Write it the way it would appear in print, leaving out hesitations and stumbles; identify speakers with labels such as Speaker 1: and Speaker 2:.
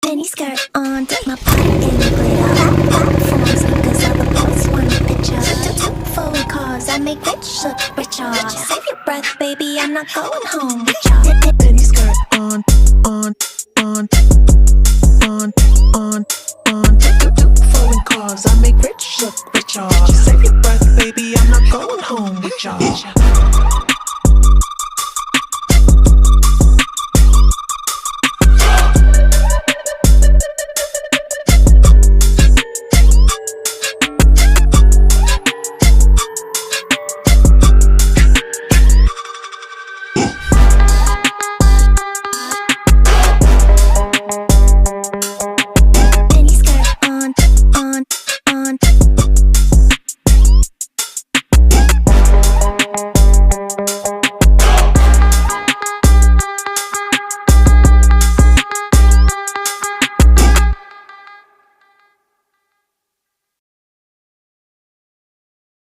Speaker 1: mini skirt on, dip my body in glitter. Platforms because all the boys want a picture. Two foreign cars, I make rich look richer. Save your breath, baby, I'm not going home with ya.
Speaker 2: Mini skirt on. Two foreign cars, I make rich look richer. Save your breath, baby, I'm not going home with y'all.